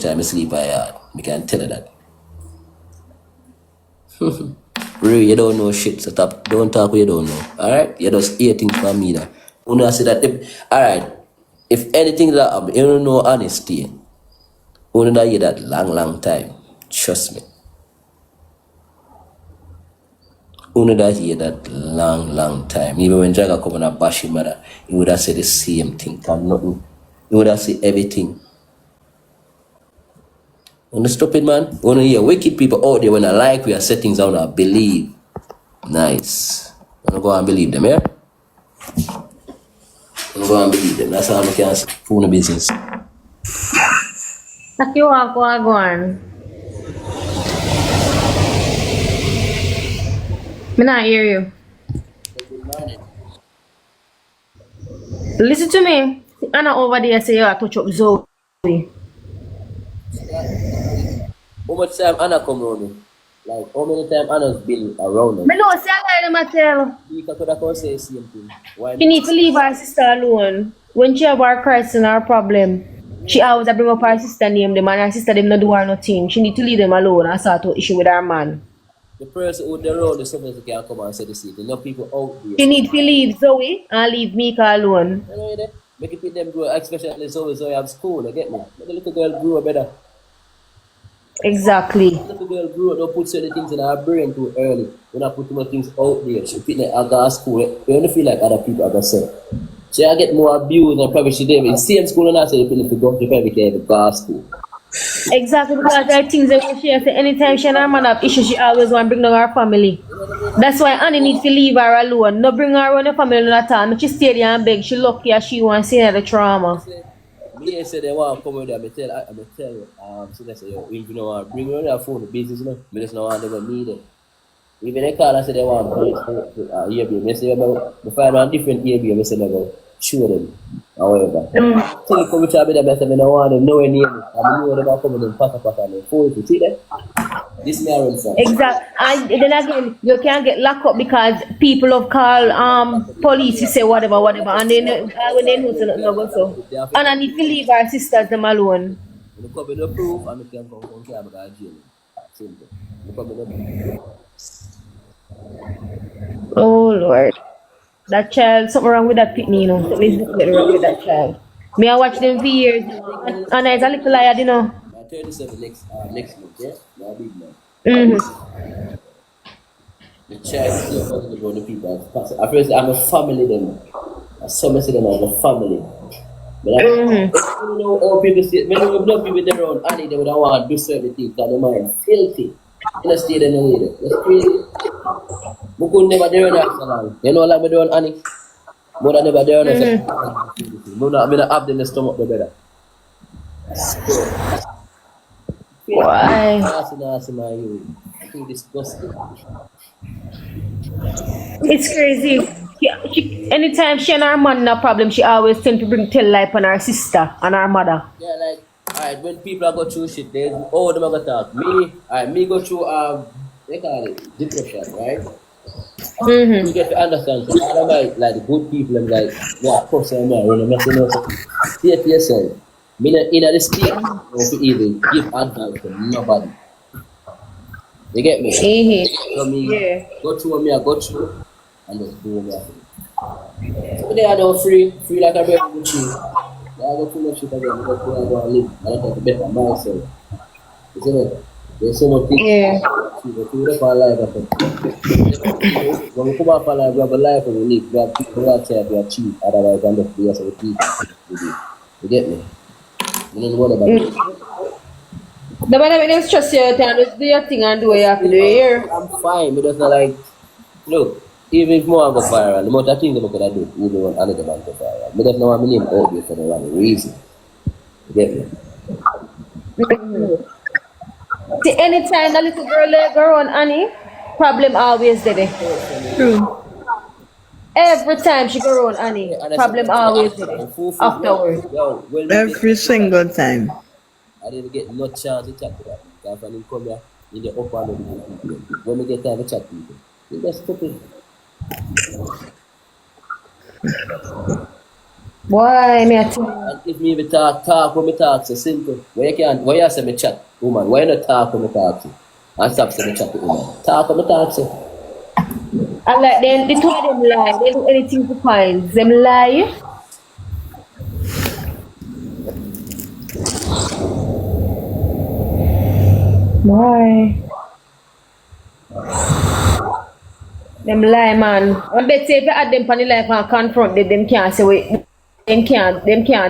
time I sleep I yard. I can tell you that. Ray, you don't know shit, so don't talk what you don't know. Alright? You just hear things from me now. When I say that alright, if anything that happen, you don't know honesty. Only that hear that long time. Trust me. Only that hear that long time. Even when Jagga come and bash him mother, he would have said the same thing. Can nothing. He would have said everything. On the stupid man, when you hear wicked people out there when I like we are settings down I believe. Nice. I'm gonna go and believe them, yeah? I'm gonna go and believe them. That's how I can see phone business. Akii wagwan. Me not hear you. Good morning. Listen to me. Anna over there say you are touch up Zoe. How much time Anna come round me? Like how many times Anna's been around us? Me know say I them a tell. You could have say the same thing. Why She need to leave her sister alone. When she have her crisis and her problem, she always a bring up her sister name them and her sister them not do her nothing. She need to leave them alone and sort out issue with her man. the person who the road is supposed to can come and say the same thing. No people out there. She need to leave Zoe and leave Mika alone. You know that? Make it them grow, especially so you have school, you get me? Make the little girl grow better. Exactly. Little girl grow up, don't put certain things in her brain too early. When I put too much things out there, she fit like I go to school. You only feel like other people are gonna say. So I get more abuse and probably she did in same school and I say if you go to probably can't go to school. Exactly, because there are things that she say anytime she and her man have issues, she always want to bring down her family. That's why Annie needs to leave her alone. No bring her around the family at all. She stay there and beg. She lucky as she wants to see the trauma. Me say they want to come with her, I tell you, so they say, yo, if you know, bring her on their phone, the business, you know, but just no one ever need it. Even they call and say they want to EAB, they say about, they find out different EAB, they say about, show them, however. So they come with her, I say, I don't want them nowhere near me, I know they about coming and pass and they phone, you see that? This me around son. Exactly. And then again, you can't get locked up because people have called police, you say whatever, and then when they know something no go so. And I need to leave our sisters them alone. You come with no proof, and you can come here because jail. Simple. You come with no proof. Oh Lord. That child, something wrong with that pitney, you know. Something is wrong with that child. Me I watch them for years. And it's a little liar, you know. 37 next month, yeah? Now big man. Mm-hmm. The child is still talking about the people. At first, I'm a family then. Some say them as a family. But I don't know how people say, when you know people there around Annie, they would want to do certain things because they mind filthy. In the state they know it. That's crazy. We could never do that. You know like we do on Annie? More than never do that. I'm not have them in the stomach the better. Why? I think disgusting. It's crazy. Anytime she and her man no problem, she always tend to tell life on her sister and her mother. Yeah, like, alright, when people go through shit, they all them are gonna talk. Me go through they call it depression, right? You get to understand. So I don't like the good people and like, yeah, of course I'm running messing up. See it for yourself. Me not in the state to even give advice to nobody. You get me? So me go through what me I go through and just do what I so they are now free like a better with you. I go too much shit again because I go and live. I like to better myself. You see what? There's so much things. You go up our life after. When we come up our life, we have a life and we live. We have people who are tired, we are cheap. Otherwise, I'm just players with people. You get me? You know what about it? The man that makes trust you, just do your thing and do what you have to do here. I'm fine, but it's not like, look, even if more I go viral, the more I think I'm going to do, even when another man go viral. But that's not what I mean out there for the wrong reason. You get me? See, anytime the little girl let go on Annie, problem always there. True. Every time she go around Annie, problem always there. Afterwards. Every single time. I didn't get no chance to chat to that. Because when you come here, you get up and people. When we get time to chat to people, you just stupid. Why me at you? And if me even talk when me talk, so simple. Why you say me chat, woman? Why not talk when me talk to? And stop saying me chat to woman. Talk when me talk to. And like then the two of them lie. They do anything to find. Them lie. Why? Them lie, man. I bet say if you add them on the life and confront them can't say wait. Them can't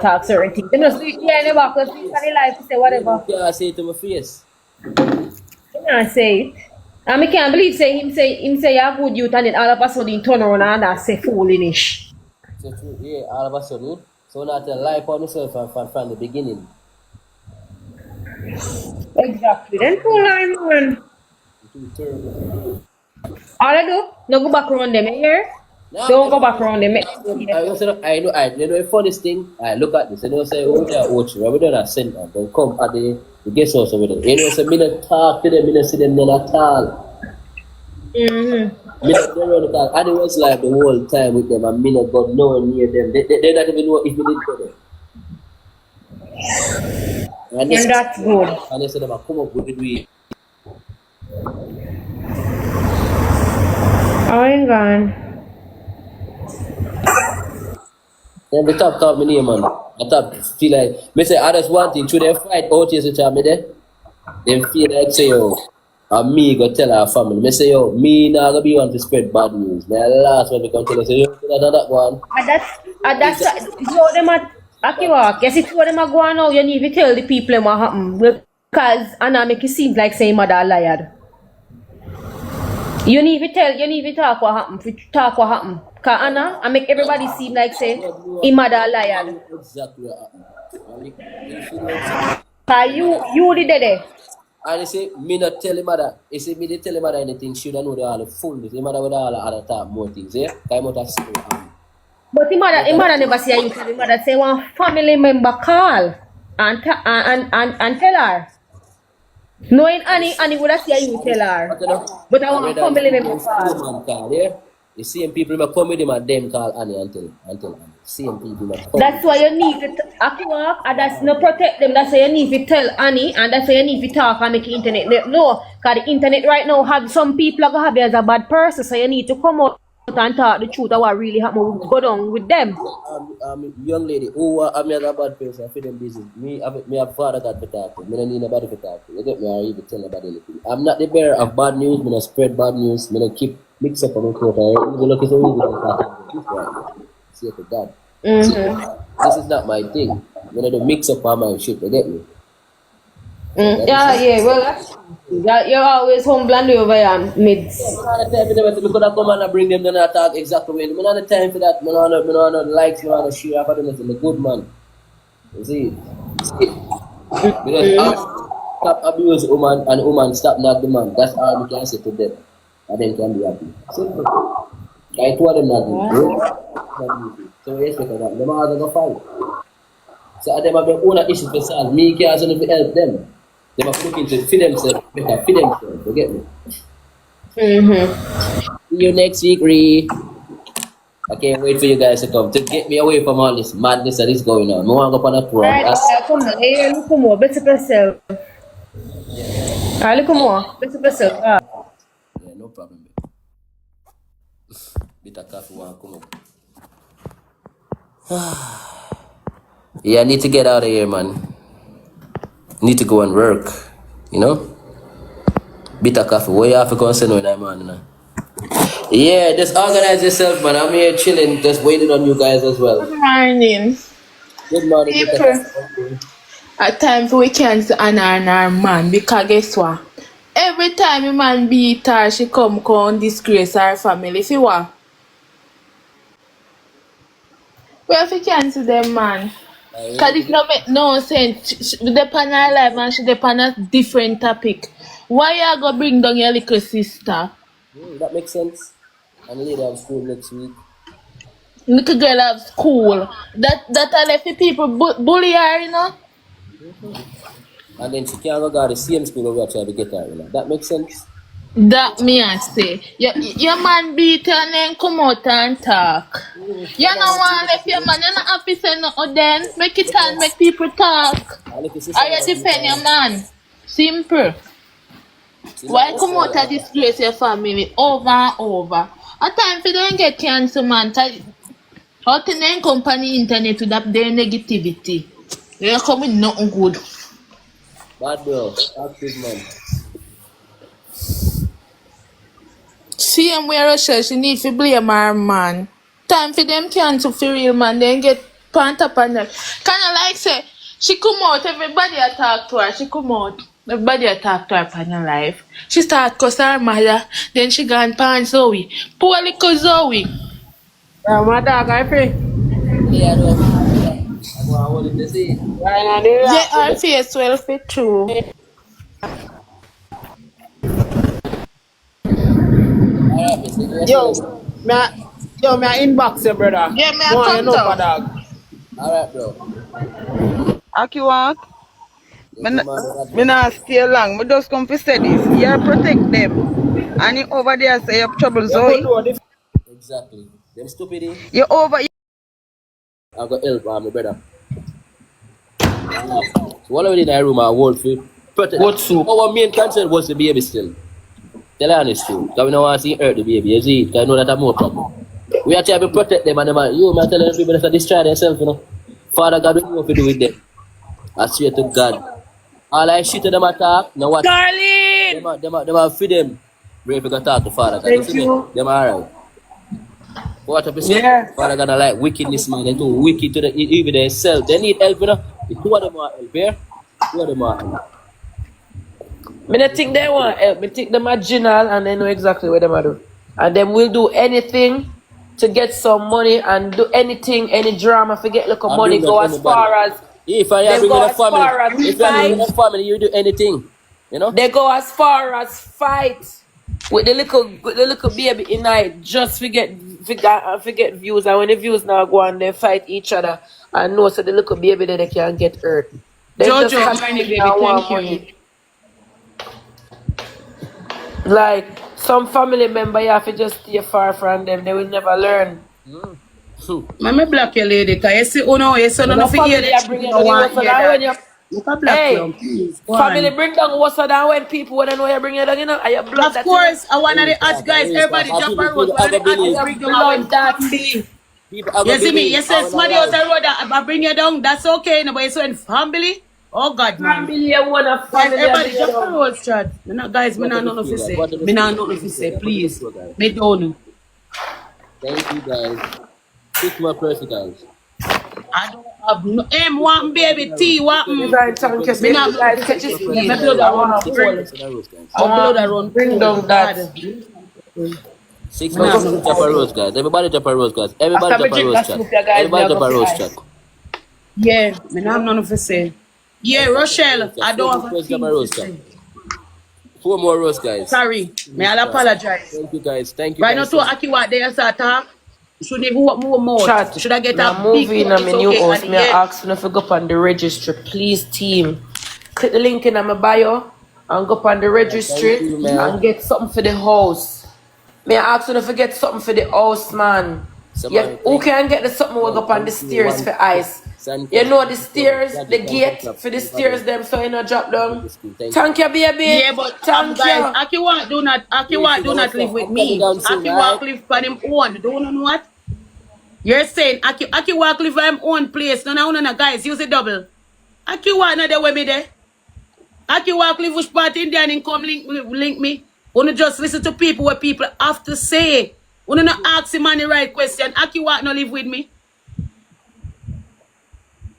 talk certain things. Them just do it here in the back because on the life say whatever. You can't say it to my face. They can't say it. And I can't believe him say you're good youth and then all of a sudden he turn around and that say foolish. So true, yeah, all of a sudden. So not to lie upon myself from the beginning. Exactly. Then fool lie, man. Too terrible. All I do, no go back around them, you hear? No, Don't go back around them. I know the funniest thing. I look at this, and they say, oh, they're watching. We don't have sent them. They come at the guest house with them. You know, so me not talk to them, me not see them none at all. Me not go around the car. And it was like the whole time with them, and me not got nowhere near them. They don't even know if we did for them. And that's good. And they said, them, come up with it. I ain't gone. Then the top me name, man. I top feel like, me say, I just want thing, should they fight out here, so me there? They feel like, say, yo, and me go tell our family. Me say, yo, me not gonna be one to spread bad news. Me last one to come tell us, say, yo, that one. And that's so them at Akii walk. Yes, it's what them are going now. You need to tell the people what happened. Because Anna make it seem like saying mother liar. You need to talk what happened. Because Anna, I make everybody seem like say him mother liar. Exactly what happened. Because you did it. And they say, me not tell him mother. They say, me they tell him mother anything, she don't know the all the fullness. Him mother with all the other talk more things, yeah? Because him not say. But him mother never say you tell him mother say one family member call and tell her. Knowing Annie would have said you tell her. But I want family member call. Yeah? The same people who come with him and them call Annie and tell Annie. Same people that come. That's why you need to walk and that's not protect them. That's why you need to tell Annie and that's why you need to talk and make the internet know. Because the internet right now have some people that have you as a bad person. So you need to come out and talk the truth of what really happened. Go down with them. Young lady, I'm not a bad person. I feel them business. Me have father got to talk to. Me don't need nobody to talk to. You get me? Or even tell nobody anything. I'm not the bearer of bad news. Me not spread bad news. Me not keep mix up on my coat. I look at the see to God. This is not my thing. Me not do mix up on my shit. You get me? Yeah. Well, you're always humble and over your mids. I don't have time for them. We could have come and bring them down and talk exactly way. I don't have time for that. I don't have likes. I don't have share for them. I'm a good man. You see? Because stop abuse woman and woman stop not the man. That's all we can say to them. And then can be happy. Simple. I told them not to. So yes, because that. Them are going to fight. So them have their own issues to solve. Me can't help them. They must look into feed themselves, better feed themselves, you get me? See you next week, Ree. I can't wait for you guys to come to get me away from all this madness that is going on. I want to go on a tour. Come on, hey, look more, better yourself. Look more, better yourself. Yeah, no problem. Bit of coffee want to come up. Yeah, I need to get out of here, man. Need to go and work, you know? Bit of coffee. What you have to go and send when I'm on now? Yeah, just organize yourself, man. I'm here chilling, just waiting on you guys as well. Good morning. Good morning. People, at times we can't honor our man because guess what? Every time a man beat her, she come disgrace her family. See what? We have to cancel them, man. Because it don't make no sense. She depend on her life and she depend on a different topic. Why you go bring down your little sister? That makes sense. And the lady have school next week. Little girl have school. That I left the people bully her, you know? And then she can't go to the same school where we try to get her, you know. That makes sense. That me I say. Your man beat and then come out and talk. You know want if your man you not happy say nothing then make it and make people talk. I look at sister Or you defend your man. Simple. Why come out and disgrace your family over and over? A time for them get cancer man. How can them company internet with that their negativity? They come with nothing good. Bad bro, active man. See him where Rochelle, she need to blame her man. Time for them cancel for real man, then get pant up on that. Kinda like say, she come out, everybody attack to her, she come out. Everybody attack to her upon her life. She start cuss her mother, then she gone pan Zoe. Poor little Zoe. My dog, I pray. Yeah, no. I'm gonna hold it to see. Right now, they Yeah, are- her face well fit too. Alright, miss. Yo, me a inbox you, brother. Yeah, me a No, you come know, down. dog. Alright, bro. Aki walk. You come on, Me not stay long. Me just come to say this. You protect them. And you over there say you have trouble, You go Zoe. to this. exactly. Them stupid, eh? You over. I got help, my brother. So what I did in that room, I hold for protect. What soup? Our main concern was the baby still. Tell you honest truth. Because we don't want to see hurt the baby, you see? Because I know that I'm more problem. We are trying to protect them and them. You, man, telling people to destroy themselves, you know. Father God, we know what to do with them. I swear to God. All I shit to them attack, now what? Darling! Them are feed them. Brave to talk to Father God. Thank see you. Me? Them are alright. What up, Yeah. Father God, I like wickedness, man. They too wicked to the even themselves. They need help, you know. The two of them are help, yeah? Two of them are help. Me not think they want help. Me think them are general and they know exactly what they are do. And them will do anything to get some money and do anything, any drama, forget look of And money bring go up as anybody. far as If I they bring go in a as far family, as if I bring in a fight. family, you do anything. You know? They go as far as fight with the little baby in night. Just forget views, and when the views now go on, they fight each other and know so the little baby that they can get hurt. They just Jojo, can't money, baby, want thank you. money. Like some family member, you have to just stay far from them. They will never learn. Mama block your lady, because you see, oh no, you see, no, The for hear family that I she bring you don't down, want to you hear when you that. You can block hey, them, please. Go family on. bring down what's than when people when they know you bring you down, you know, are your blood Of that course, I want to Real ask talk, guys, real talk. everybody And jump a people road. One are of the gonna are artists believe. your bring down our blood that family. People are You gonna see me? believe. You say somebody else a road, I bring you down, that's okay. No, but you saying family? Oh God, man. family you want a Guys, family I everybody bring you jump a down. road, chat. Me not, guys, me What not up the nothing to school, guys? say. What up the Me school? not nothing to say, please. Me Guys? don't know. Thank you, guys. 6 more person, guys. I don't have no M one baby T one. Design thank you, Me say not you nothing guys to catch say. your Yeah, speed. my blood I a run want to cold. Guys. I My blood a want run bring cold. down that. God. 6 Me more not have people nothing drop to a say. rose, guys. Everybody drop a rose, guys. Everybody After me drop a drink rose that chat. soup, you guys, me Everybody I drop go a for rose ice. chat. Yeah, me not have nothing to say. Yeah, Rochelle, I don't have a First drop a thing to rose chat. say. 4 more rose, guys. Sorry, me I'll apologize. Thank you, guys. Thank you, Right now, guys. to Aki, what they start talk. Should they go up more mouth? Chat. Should I get Me a a big movie in cut? my It's new okay at house. the Me a end. ask you if you go up on the registry. Please, team. Click the link in my bio and go up on the Thank registry you, man. and get something for the house. Me a ask you if you get something for the house, man. Somebody Yeah, who can get the something we go up on the stairs for ice? You know the stairs, the gate for the stairs them so you know drop down. Thank you, baby. Yeah, but Thank guys, you. Aki Wat do not live with I'm coming me. down soon, Aki alright? Wat live for him own. Do you know what? You're saying Aki Wat live for him own place. No, guys, use a double. Aki Wat not there with me there. Aki Wat live which part in there and come link me. Wanna just listen to people what people have to say. Wanna not ask him on the right question. Aki Wat not live with me.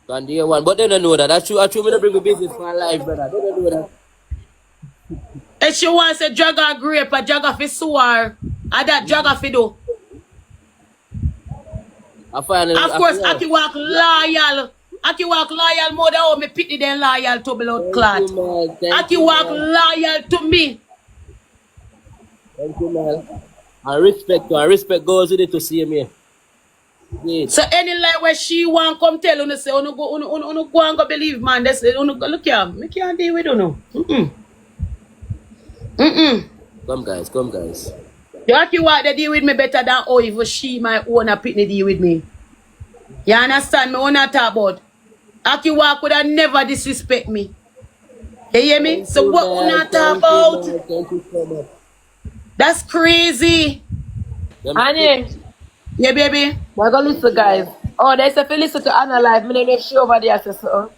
Can day one, but they don't know that. That's true. I'm gonna bring the business for life, brother. They don't know that. If she wants a drug or grape, a drug of a sour, or that drug of a do. I find Of course, Aki walk loyal. Aki walk loyal more than how me pity them loyal to blood clot. Thank you, man. Thank Aki you, walk man. loyal to me. Thank you, man. I respect goes with it to see me. Yeah. So any lie where she want come tell you say, you go and go believe man. That's you go look here. Me can't deal with you no. Come guys, come guys. You Aki walk they deal with me better than how even she my own a pitney deal with me. You understand me? What I talk about? Aki walk would have never disrespect me. You hear me? Thank So you, what we man. not talk Thank you, about? man. Thank you so much. That's crazy. Annie, Yeah, baby. we're gonna listen, guys. Oh, there's a listen to Anna live. Me don't know if she over there says so.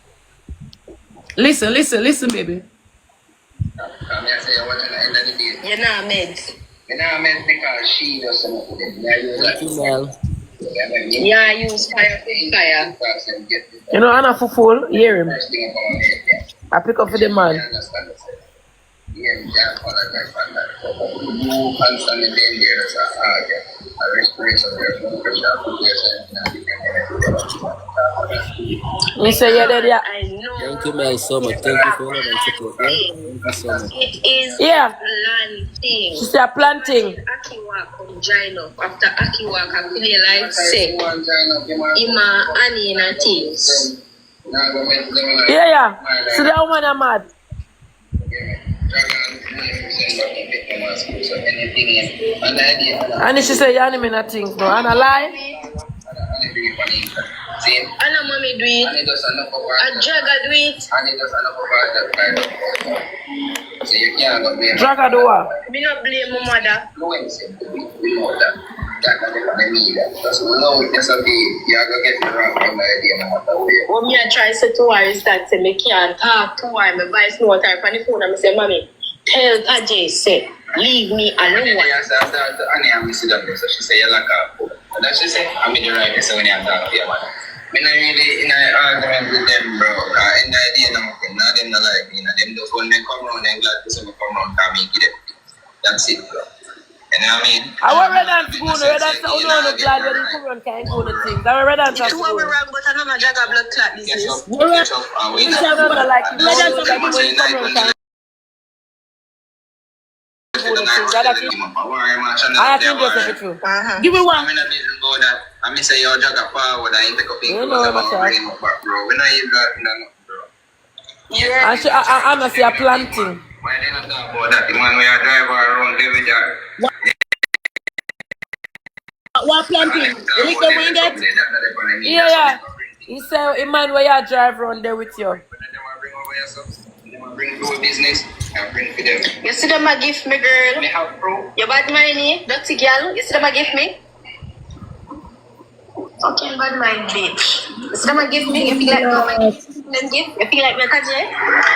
Listen, baby. You're not meds. You're not meant because she does something with it. Thank you, Mel. Yeah, I use fire. You know Anna Fuful, hear him. I pick up for the man. Me say yeah, there, yeah. I know. Thank you, Mel, so much. Thank you for all the support. Yeah? Thank you so much. It is Yeah. planting. She say planting. Akiwa come join up. After Akiwa can feel like sick. Ima Annie and her teams. Yeah. So that woman are mad. And she say, yeah, me nothing, bro. And I lie. Anna mommy do it. A Jaga do it. So you can't go blame Drag her do what? Me not blame my mother. we know that. That's not the need. Just know it. Just okay. You're going to get the wrong idea no matter what. When me I try say to her is that say me can't talk to her. My voice note her on the phone and I say, mommy, tell Ajay say, leave me alone. I see that so she say you like her. And then she say, I'm in the right place when I'm talking to you, man. I'm not really in an argument with them, bro. In the idea, now them not like me. Them just when they come around, they're glad to see me come around and make it. That's it, bro. You know what I mean? I was ready to go. Ready to go. No glad when you come around can't go to things. I was ready to It's what we go. wrong, but I know my Jaga blood clot this is. Catch up, and we You say I'm not like you. When you come around can't go to things. I think that's true. Give me one. I mean, say, yo, Jaga forward, I ain't take a picture. You know what I'm saying? Bro. We not even got no, bro. Yeah. I'm not say a planting. Why they not talk about that? The man where you drive around there with that. What planting? You lick your wing get? Yeah. He say, a man where you drive around there with you. Bring to a business and bring for them. You see them a gift me, girl. Me have pro. You bad mind, dirty girl. You see them a gift me? Fucking bad mind, bitch. You see them a gift me? You feel like me gift? You feel like me a Kajay?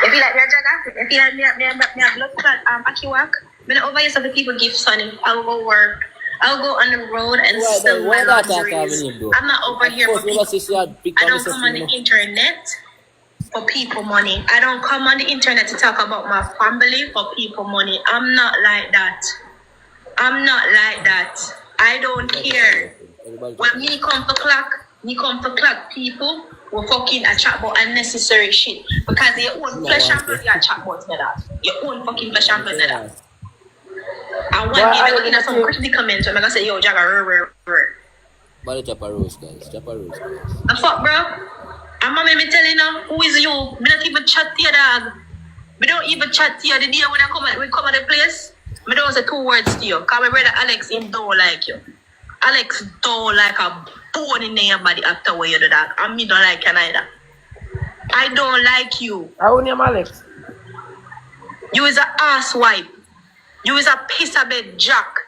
You feel like me a Jaga? You feel like me a blood clot Aki walk? Me not over here so the people give sonny. I'll go work. I'll go on the road and sell my luxuries. I'm not over here for people. I don't come on the internet for people money. I don't come on the internet to talk about my family for people money. I'm not like that. I don't care. When me come for clock people will fucking a chat about unnecessary shit. Because your own flesh and blood you chat about that. Your own fucking flesh and blood that. And one day I'm looking at some critical comments and I'm gonna say, yo, Jaga, But it's Japa Rose, guys. the fuck, bro? And mommy, me tell you now, who is you? Me don't even chat to you, dog. Me don't even chat to you. The day when we come at the place, me don't say 2 words to you. Because my brother Alex, him don't like you. Alex don't like a bone in your body after what you do that. And me don't like you neither. I don't like you. How name Alex? You is a ass wipe. You is a piece of bed jack.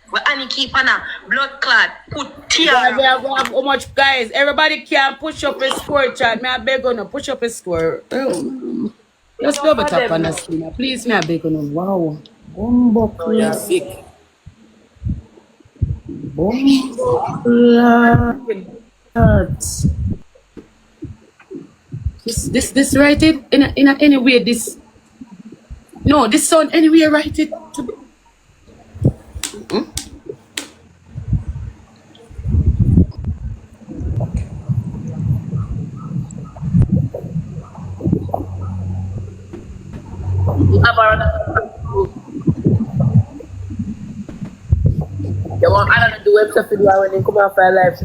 Where Annie keep on a blood clot, put tear. How much guys? Everybody can push up a score chat. Me I beg on push up a score. Let's go back up on the screen. Please, me I beg on. Wow. Bombo You're sick. This write it in a any way this. No, this sound anywhere write it to be. You want Anna to do website for you when they come out for live.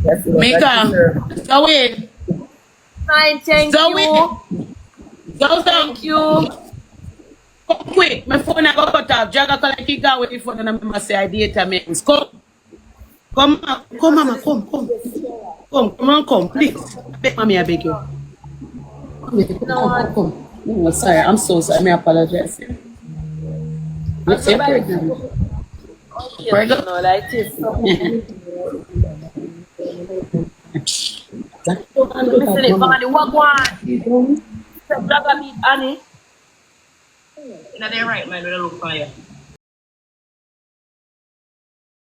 Yes, Mika, go in. Fine, thank Go you. in. Go down. Thank you. quick. My phone I got cut off. Jaga call kick out with the phone and I must say I data means. Come, mama, come. Come, please. Beg mommy, I beg you. Come. Oh, sorry, I'm so sorry. I apologize. Let's say pregnant. Pregnant? No, like this. Listen it, Bonnie, what one? Say, Jaga meet Annie. No, they're right, man. We don't look for you.